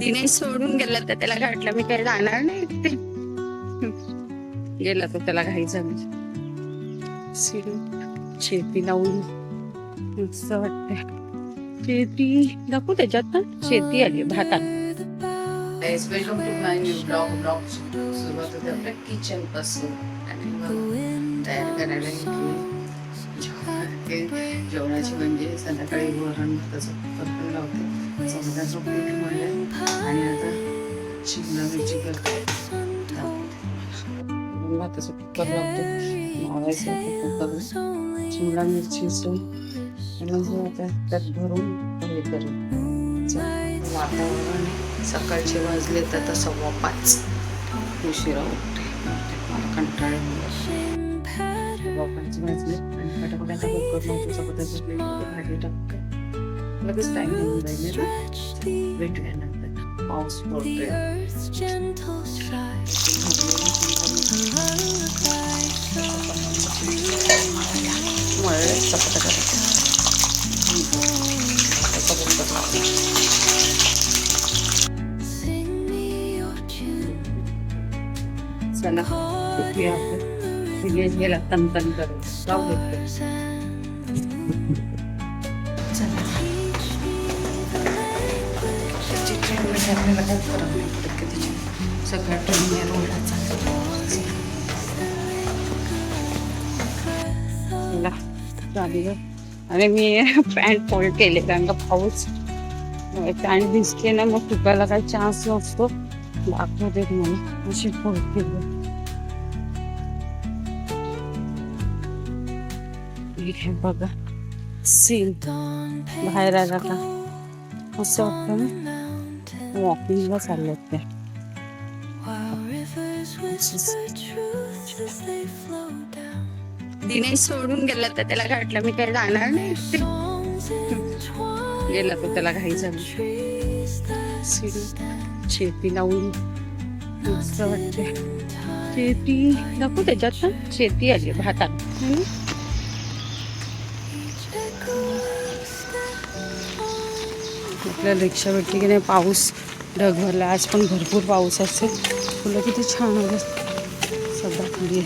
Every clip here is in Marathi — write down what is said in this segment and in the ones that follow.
दिनेश सोडून गेला तर त्याला घाटलं मी काही जाणार नाही ते गेला तर त्याला घाई झाली. शेती लावून मस्त वाटते. शेती दाखवू त्याच्यात ना शेती आली भातात. Welcome to my new blog. सुरुवात होते आपल्या किचन पासून आणि तयार करायला जेवणाची म्हणजे संध्याकाळी वरण भाताचं कुकर पण लावते. चमच्याचं पीठ मळलं आणि आता शिमला मिरची करते. भाताचं कुकर लावतो मावायचं कुकर शिमला मिरचीचं आता त्यात भरून हे करेल. वातावरण सकाळचे वाजले तर आता 5:15 उशिरा उठते. मला कंटाळा 5:15 वाजले आणि फटाफटाचा कुकर लावतो. चपात्याचं प्लेट भाजी टाकते. लगेच टाईम होऊन जाईल ना. भेटूया नंतर. पाऊस पडतोय. चपात्या करायच्या. चला उठूया आपण. गेला तन करू जाऊ देतो. चला त्याची ट्रेन मध्ये आपल्याला काय फरक नाही पडत की त्याची सगळ्या ट्रेन या रोडला चालतो. चला आणि मी पॅन्ट फोल्ड केले कारण का पाऊस पॅन्ट दिसते ना मग तुकायला काही चान्स नसतो. दाखवते तुम्हाला अशी फोल्ड केली. हे बघा सीन बाहेर आला का असं वाटतं ना वॉकिंगला चालले ते. दिनेश सोडून गेला तर त्याला घाटलं मी काही जाणार नाही ते गेला तर त्याला घाई झाली. शेती लावून मस्त वाटते. शेती दाखवू त्याच्यात ना शेती आली भातात. आपल्याला रिक्षा भेटली की नाही. पाऊस ढग भरला आज पण भरपूर पाऊस असेल. फुलं किती छान आलं. सध्या खाली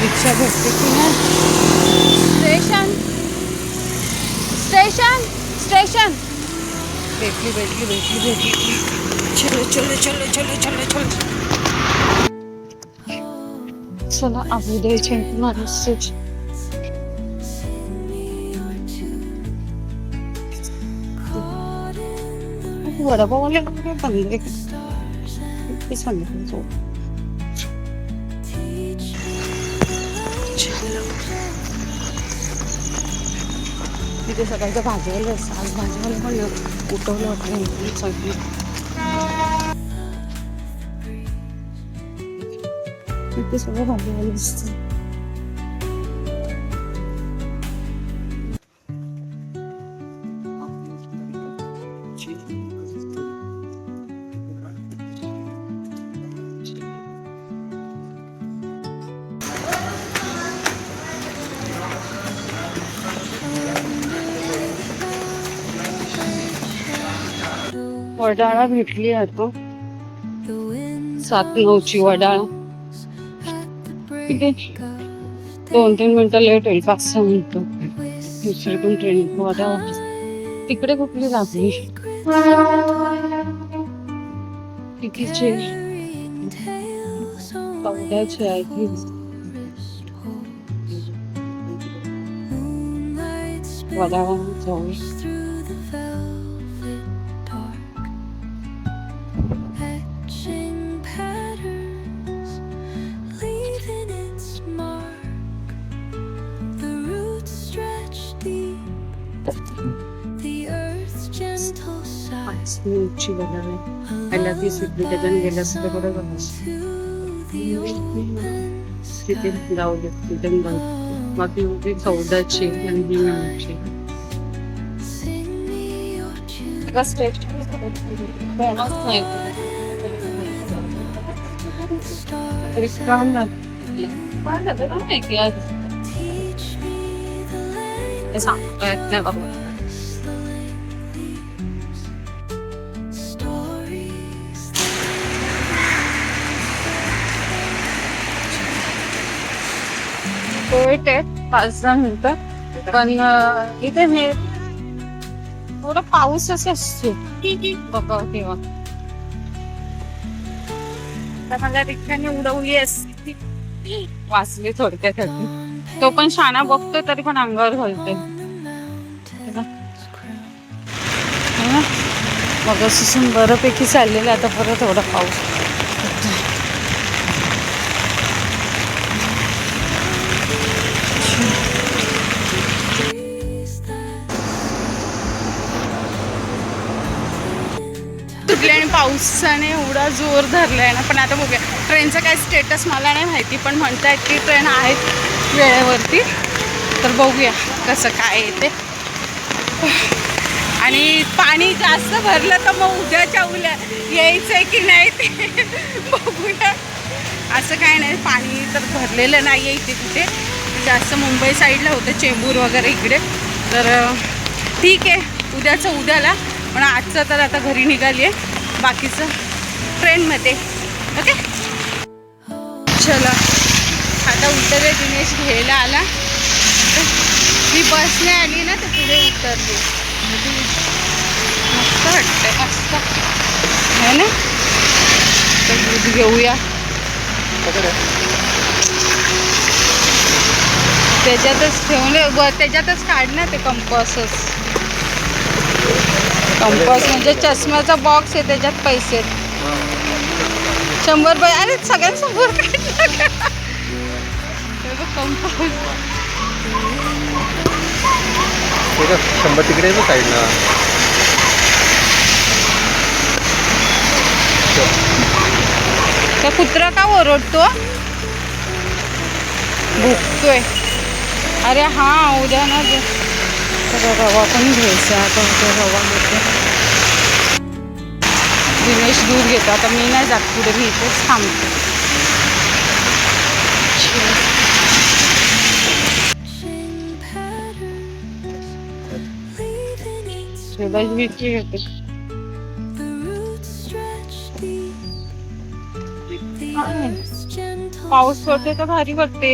रिक्षा भेटते की नाही. स्टेशन स्टेशन स्टेशन भेटली. चलो चला आबू द्यायचे माणूस. वडापाव बंद सांगितलं. तिथे सकाळचं भाजीवाले आज भाजीवाले पण उठवलं वाटलं सगळी. तिथे सगळं भाजीवाले दिसतं. वडाळा भेटली आता 7-9ची वडाळा. ठीक आहे 2-3 मिनिटं लेट होईल. 5-6 मिनिटं दुसरी पण ट्रेन वडाळा. तिकडे कुठली लागली तिकीचे पावड्याचे आहे. वडाळा जाऊ. त्याच्याने गेलं असं तर कुठं तिथे जाऊ दे. तिथे बाकी होती 14ची आणि 9ची. सांगतो वेट आहे 5-10 मिनिटं. पण इथे हे थोडं पाऊसच असतो बघा तेव्हा. तर मला रिक्षाने उडवली असती, वाचली थोडक्यासाठी. तो पण शाणा बघतो तरी पण अंगावर घालते. मग असं बऱ्यापैकी चाललेलं, आता परत थोडा पाऊस. तुटले आणि पावसाने एवढा जोर धरलाय ना. पण आता बघूया ट्रेनचं काय स्टेटस मला नाही माहिती, पण म्हणतायत की ट्रेन आहेत वेळेवरती. तर बघूया कसं काय येते. आणि पाणी जास्त भरलं तर मग उद्याच्या यायचंय की नाही ते बघूया. असं काय नाही, पाणी तर भरलेलं नाही आहे इथे कुठे. जास्त मुंबई साईडला होतं, चेंबूर वगैरे इकडे. तर ठीक आहे, उद्याचं उद्याला. पण आजचं तर आता घरी निघाली आहे, बाकीचं ट्रेनमध्ये. ओके चला आता उतरले. दिनेश घ्यायला आला. मी बसने आली ना तर पुढे उतरली. मस्त वाटतंय, मस्त आहे ना. तर दूध घेऊया. त्याच्यातच ठेवले, त्याच्यातच काढ ना ते कंपासच. कंपास म्हणजे चष्म्याचा बॉक्स आहे, त्याच्यात पैसे 100 रुपये. अरे सगळ्यांसमोर कंपास 100 तिकडे साईडला. त्या कुत्रा का ओरडतो, भुकतोय. अरे हा उद्या ना रवा पण घ्यायचा. आता उद्या रवा घेते. दिनेश दूध घेतो. आता मी नाही जात पुढे, मी इथेच थांबते. घेते. पाऊस पडते तर भारी वाटते.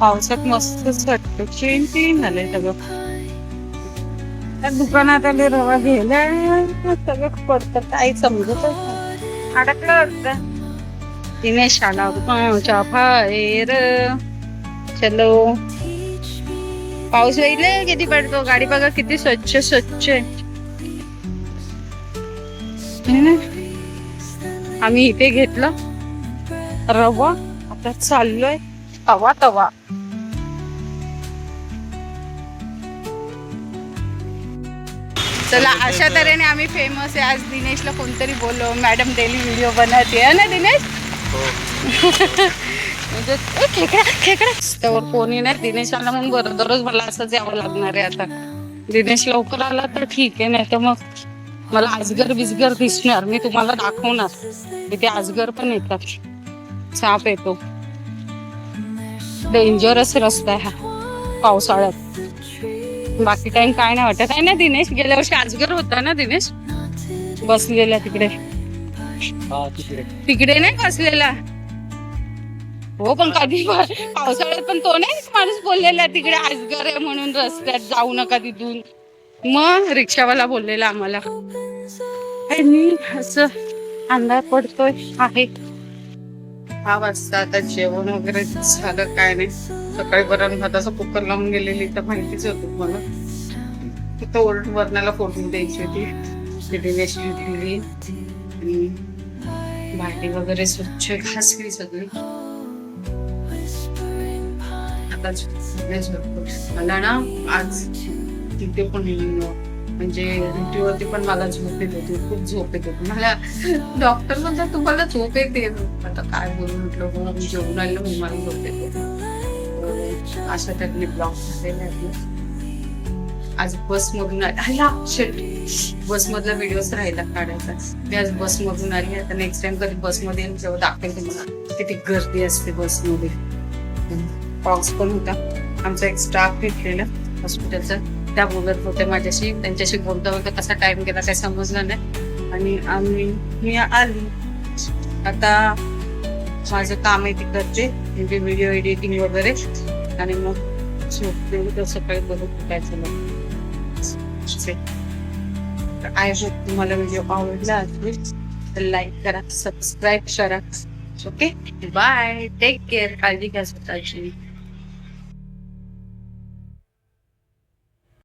पावसात मस्तच वाटतं. चेन झालंय सगळं. त्या दुकानात आले रवा घ्यायला, सगळं पडतं, काही समजत अडकलं वाटतं. दिनेश आला बाहेर. चलो पाऊस वेगळे किती पडतो. गाडी बघा किती स्वच्छ स्वच्छ आहे. आम्ही इथे घेतलं रवा. आता चाललोय तवा. चला अशा तऱ्हेने आम्ही फेमस आहे. आज दिनेशला कोणतरी बोललो, मॅडम डेली व्हिडिओ बनवते ना दिनेश. म्हणजे खेकडा त्यावर कोणी नाही. दिनेश आला म्हणून बरं, दररोज मला असंच यावं लागणार आहे. आता दिनेश लवकर आला तर ठीक आहे, नाही तर मग मला अजगर बिजगर दिसणार. मी तुम्हाला दाखवणार. इथे अजगर पण येतात, साप येतो. डेंजरस रस्ता आहे हा पावसाळ्यात. बाकी टाइम काय नाही वाटत आहे ना दिनेश. गेल्या वर्षी अजगर होता ना दिनेश बसलेला तिकडे. तिकडे नाही बसलेला हो, पण कधी पावसाळ्यात पण तो नाही माणूस बोललेला तिकडे अजगर आहे म्हणून, रस्त्यात जाऊ नका तिथून. मग रिक्षावाला बोललेला आम्हाला. आणि असं अंधार पडतोय आहे. 6 वाजता. आता जेवण वगैरे झालं काय नाही. सकाळी वरण भाताचं कुकर लावून गेलेली तर माहितीच होतं मला. तिथं वरणाला फोडून द्यायची होती. दिनेश दिली आणि भांडी वगैरे स्वच्छ घासली सगळी. आता मला ना आज तिथे पण म्हणजे ड्युटीवरती पण मला झोप येत होती, खूप झोप येत होती मला. डॉक्टर म्हणतात तुम्हाला झोप येते. आता काय बोलून म्हटलं, मी जेवून आलो म्हणून मला झोप येते. अशा टाईपने ब्लॉक झालेला आहे. आज बसमधून बसमधला व्हिडिओच राहिला काढायचा. मी आज बसमधून आली. आता नेक्स्ट टाइम कधी बसमध्ये येईल जेव्हा दाखवेल तुम्हाला किती गर्दी असते बसमध्ये. पाऊस पण होता. आमचा एक स्टाफ भेटलेला हॉस्पिटलचा, त्या बोलत होते माझ्याशी. त्यांच्याशी बोलता बोलता कसा टाइम गेला काही समजलं नाही. आणि मी आली आता माझं काम आहे ते करते म्हणजे व्हिडिओ एडिटिंग वगैरे आणि मग झोपते उद्या सकाळी बरोबर काय झालं. आय होप तुम्हाला व्हिडिओ आवडला असेल तर लाईक करा सबस्क्राईब करा. ओके बाय टेक केअर काळजी घ्या स्वतःची.